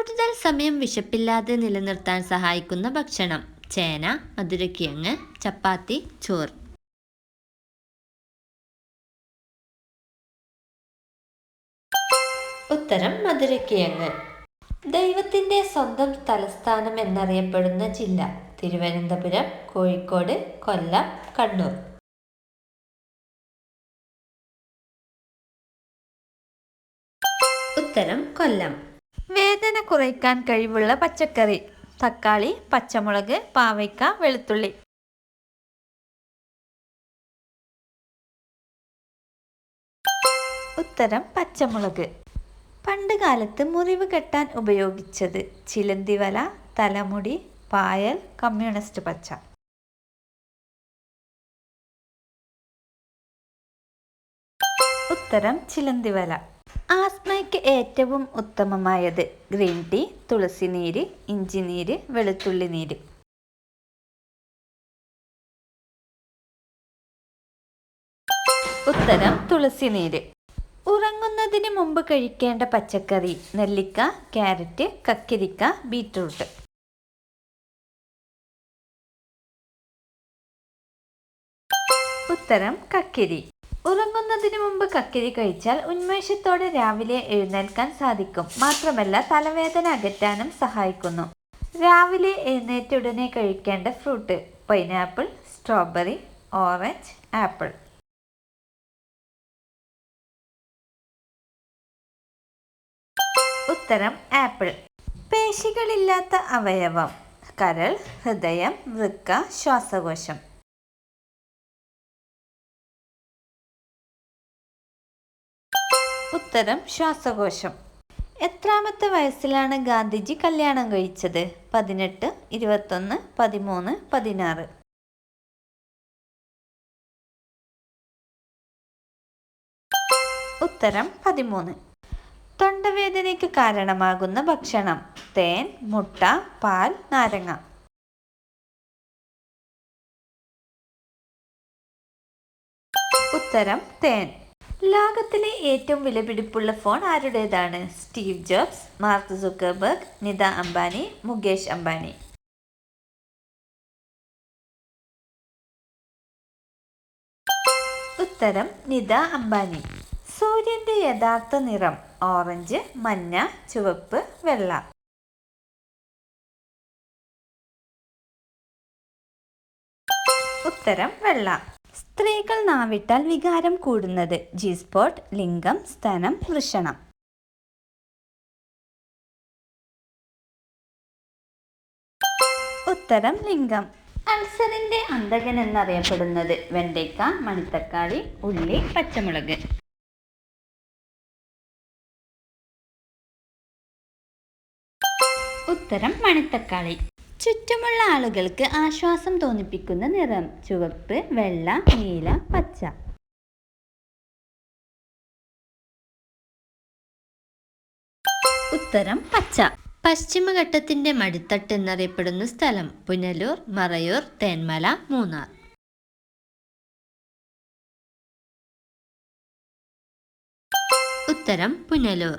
കൂടുതൽ സമയം വിശപ്പില്ലാതെ നിലനിർത്താൻ സഹായിക്കുന്ന ഭക്ഷണം: ചേന, മധുരക്കിഴങ്ങ്, ചപ്പാത്തി, ചോറ്. ഉത്തരം മധുരക്കിഴങ്ങ്. ദൈവത്തിന്റെ സ്വന്തം തലസ്ഥാനം എന്നറിയപ്പെടുന്ന ജില്ല: തിരുവനന്തപുരം, കോഴിക്കോട്, കൊല്ലം, കണ്ണൂർ. ഉത്തരം കൊല്ലം. വേദന കുറയ്ക്കാൻ കഴിവുള്ള പച്ചക്കറി: തക്കാളി, പച്ചമുളക്, പാവയ്ക്ക, വെളുത്തുള്ളി. ഉത്തരം പച്ചമുളക്. പണ്ട് കാലത്ത് മുറിവ് കെട്ടാൻ ഉപയോഗിച്ചത്: ചിലന്തിവല, തലമുടി, പായൽ, കമ്മ്യൂണിസ്റ്റ് പച്ച. ഉത്തരം ചിലന്തിവല. ആസ്മയ്ക്ക് ഏറ്റവും ഉത്തമമായത്: ഗ്രീൻ ടീ, തുളസിനീര്, ഇഞ്ചിനീര്, വെളുത്തുള്ളി നീര്. ഉത്തരം തുളസിനീര്. ഉറങ്ങുന്നതിന് മുമ്പ് കഴിക്കേണ്ട പച്ചക്കറി: നെല്ലിക്ക, ക്യാരറ്റ്, കക്കിരിക്ക, ബീറ്റ്റൂട്ട്. ഉത്തരം കക്കിരി. ഉറങ്ങുന്നതിന് മുമ്പ് കക്കിരി കഴിച്ചാൽ ഉന്മേഷത്തോടെ രാവിലെ എഴുന്നേൽക്കാൻ സാധിക്കും. മാത്രമല്ല തലവേദന അകറ്റാനും സഹായിക്കുന്നു. രാവിലെ എഴുന്നേറ്റ ഉടനെ കഴിക്കേണ്ട fruit: pineapple, strawberry, orange, apple. ഉത്തരം ആപ്പിൾ. പേശികളില്ലാത്ത അവയവം: കരൾ, ഹൃദയം, വൃക്ക, ശ്വാസകോശം. ഉത്തരം ശ്വാസകോശം. എത്രാമത്തെ വയസ്സിലാണ് ഗാന്ധിജി കല്യാണം കഴിച്ചത്? 18, 21, 13, 16. ഉത്തരം 13. തൊണ്ടവേദനയ്ക്ക് കാരണമാകുന്ന ഭക്ഷണം: തേൻ, മുട്ട, പാൽ, നാരങ്ങ. ഉത്തരം തേൻ. ലോകത്തിലെ ഏറ്റവും വിലപിടിപ്പുള്ള ഫോൺ ആരുടേതാണ്? Steve Jobs, Mark Zuckerberg, Nita Ambani, Mukesh Ambani. ഉത്തരം നിത അംബാനി. സൂര്യന്റെ യഥാർത്ഥ നിറം: ഓറഞ്ച്, മഞ്ഞ, ചുവപ്പ്, വെള്ള. ഉത്തരം വെള്ള. സ്ത്രീകൾ നാവിട്ടാൽ വികാരം കൂടുന്നത്: ജി സ്പോട്ട്, ലിംഗം, സ്തനം, വൃഷണം. ഉത്തരം ലിംഗം. അൾസറിന്റെ അന്തകൻ എന്നറിയപ്പെടുന്നത്: വെണ്ടയ്ക്ക, മണിത്തക്കാളി, ഉള്ളി, പച്ചമുളക്. ഉത്തരം മണിത്തക്കാളി. ചുറ്റുമുള്ള ആളുകൾക്ക് ആശ്വാസം തോന്നിപ്പിക്കുന്ന നിറം: ചുവപ്പ്, വെള്ള, നീല, പച്ച. ഉത്തരം പച്ച. പശ്ചിമഘട്ടത്തിന്റെ മടിത്തട്ട് എന്നറിയപ്പെടുന്ന സ്ഥലം: പുനലൂർ, മറയൂർ, തേന്മല, മൂന്നാർ. ഉത്തരം പുനലൂർ.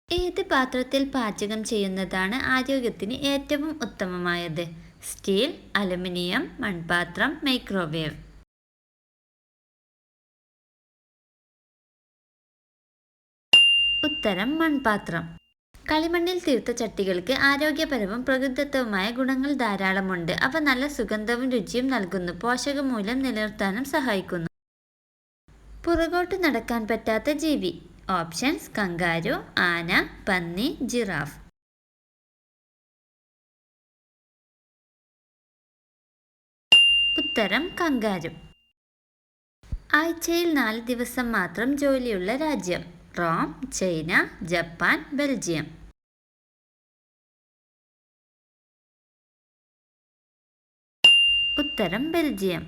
ഏത് പാത്രത്തിൽ പാചകം ചെയ്യുന്നതാണ് ആരോഗ്യത്തിന് ഏറ്റവും ഉത്തമമായത്? സ്റ്റീൽ, അലുമിനിയം, മൺപാത്രം, മൈക്രോവേവ്. ഉത്തരം മൺപാത്രം. കളിമണ്ണിൽ തീർത്ത ചട്ടികൾക്ക് ആരോഗ്യപരവും പ്രകൃതിദത്തവുമായ ഗുണങ്ങൾ ധാരാളമുണ്ട്. അവ നല്ല സുഗന്ധവും രുചിയും നൽകുന്നു. പോഷകമൂല്യം നിലനിർത്താനും സഹായിക്കുന്നു. പുറകോട്ട് നടക്കാൻ പറ്റാത്ത ജീവി: ഓപ്ഷൻസ്: കങ്കാരു, ആന, പന്നി, ജിറാഫ്. ഉത്തരം കങ്കാരു. ആഴ്ചയിൽ 4 ദിവസം മാത്രം ജോലിയുള്ള രാജ്യം: റോം, ചൈന, ജപ്പാൻ, ബെൽജിയം. ഉത്തരം ബെൽജിയം.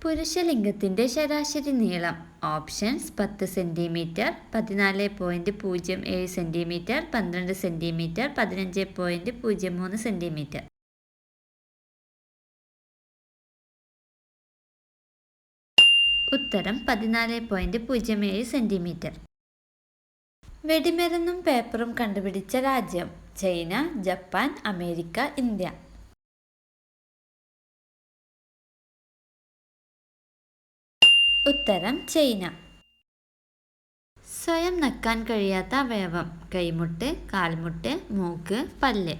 പുരുഷലിംഗത്തിന്റെ ശരാശരി നീളം: options: 10 centimetre, 14.07 centimetre, 12 centimetre, 15.03 centimetre. ഉത്തരം 14.07 സെന്റിമീറ്റർ. വെടിമരുന്നും പേപ്പറും കണ്ടുപിടിച്ച രാജ്യം? China, Japan, America, India. ഉത്തരം ചൈന. സ്വയം നക്കാൻ കഴിയാത്ത അവയവം? കൈമുട്ട്, കാൽമുട്ട്, മൂക്ക്, പല്ല്.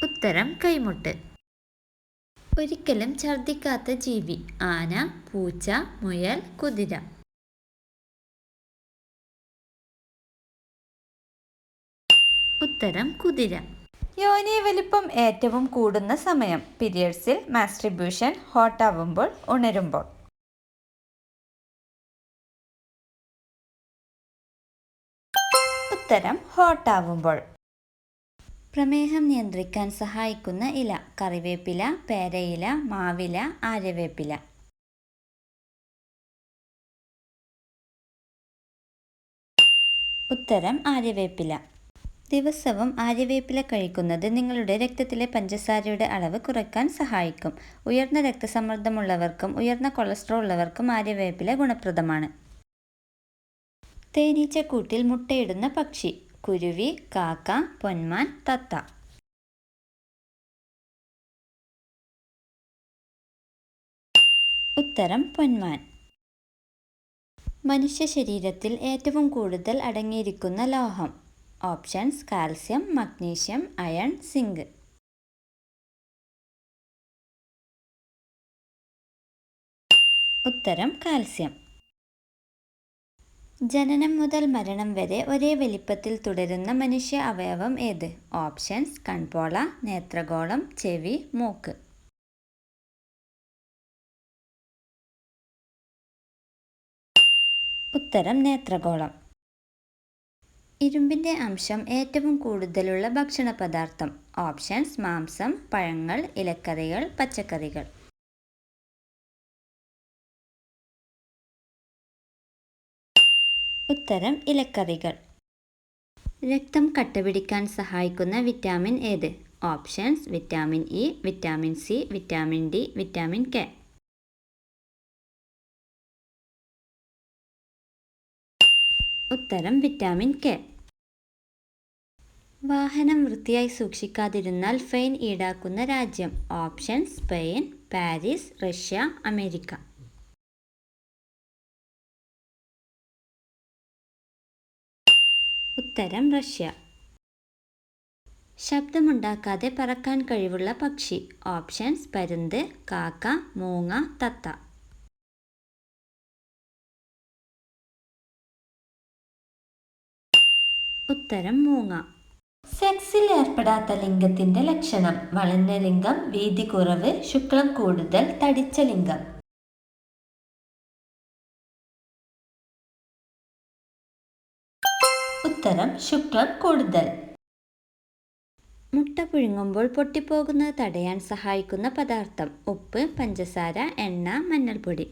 ഉത്തരം കൈമുട്ട്. ഒരിക്കലും ഛർദ്ദിക്കാത്ത ജീവി? ആന, പൂച്ച, മുയൽ, കുതിര. ഉത്തരം കുതിര. യോനി വലിപ്പം ഏറ്റവും കൂടുന്ന സമയം? പീരിയഡ്സിൽ, മാസ്ട്രിബ്യൂഷൻ, ഹോട്ട് ആവുമ്പോൾ, ഉണരുമ്പോൾ. ഉത്തരം ഹോട്ട് ആവുമ്പോൾ. പ്രമേഹം നിയന്ത്രിക്കാൻ സഹായിക്കുന്ന ഇല? കറിവേപ്പില, പേരയില, മാവില, ആര്യവേപ്പില. ഉത്തരം ആര്യവേപ്പില. ദിവസവും ആര്യവേപ്പില കഴിക്കുന്നത് നിങ്ങളുടെ രക്തത്തിലെ പഞ്ചസാരയുടെ അളവ് കുറയ്ക്കാൻ സഹായിക്കും. ഉയർന്ന രക്തസമ്മർദ്ദമുള്ളവർക്കും ഉയർന്ന കൊളസ്ട്രോൾ ഉള്ളവർക്കും ആര്യവേപ്പില ഗുണപ്രദമാണ്. തേനീച്ചക്കൂട്ടിൽ മുട്ടയിടുന്ന പക്ഷി? കുരുവി, കാക്ക, പൊന്മാൻ, തത്ത. ഉത്തരം പൊന്മാൻ. മനുഷ്യ ശരീരത്തിൽ ഏറ്റവും കൂടുതൽ അടങ്ങിയിരിക്കുന്ന ലോഹം? Options: calcium, magnesium, iron, zinc. ഉത്തരം കാൽസ്യം. ജനനം മുതൽ മരണം വരെ ഒരേ വലിപ്പത്തിൽ തുടരുന്ന മനുഷ്യ അവയവം ഏത്? ഓപ്ഷൻസ്: കൺപോള, നേത്രഗോളം, ചെവി, മൂക്ക്. ഉത്തരം നേത്രഗോളം. ഇരുമ്പിന്റെ അംശം ഏറ്റവും കൂടുതലുള്ള ഭക്ഷണ പദാർത്ഥം? ഓപ്ഷൻസ്: മാംസം, പഴങ്ങൾ, ഇലക്കറികൾ, പച്ചക്കറികൾ. ഉത്തരം ഇലക്കറികൾ. രക്തം കട്ടപിടിക്കാൻ സഹായിക്കുന്ന വിറ്റാമിൻ ഏത്? Options: vitamin E, vitamin C, vitamin D, vitamin K. ഉത്തരം വിറ്റാമിൻ കെ. വാഹനം വൃത്തിയായി സൂക്ഷിക്കാതിരുന്നാൽ ഫൈൻ ഈടാക്കുന്ന രാജ്യം? Options: Spain, Paris, Russia, America. ഉത്തരം റഷ്യ. ശബ്ദമുണ്ടാക്കാതെ പറക്കാൻ കഴിവുള്ള പക്ഷി? ഓപ്ഷൻസ്: പരുന്ത്, കാക്ക, മൂങ്ങ, തത്ത. ഉത്തരം മൂങ്ങ. സെക്സിൽ ഏർപ്പെടാത്ത ലിംഗത്തിന്റെ ലക്ഷണം? വളഞ്ഞ ലിംഗം, വീതി കുറവ്, ശുക്ലം കൂടുതൽ, തടിച്ച ലിംഗം. ഉത്തരം ശുക്ലം കൂടുതൽ. മുട്ട പുഴുങ്ങുമ്പോൾ പൊട്ടിപ്പോകുന്നത് തടയാൻ സഹായിക്കുന്ന പദാർത്ഥം? ഉപ്പ്, പഞ്ചസാര, എണ്ണ, മഞ്ഞൾപ്പൊടി.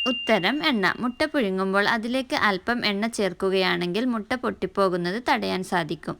ഉത്തരം എണ്ണ. മുട്ട പുഴുങ്ങുമ്പോൾ അതിലേക്ക് അല്പം എണ്ണ ചേർക്കുകയാണെങ്കിൽ മുട്ട പൊട്ടിപ്പോകുന്നത് തടയാൻ സാധിക്കും.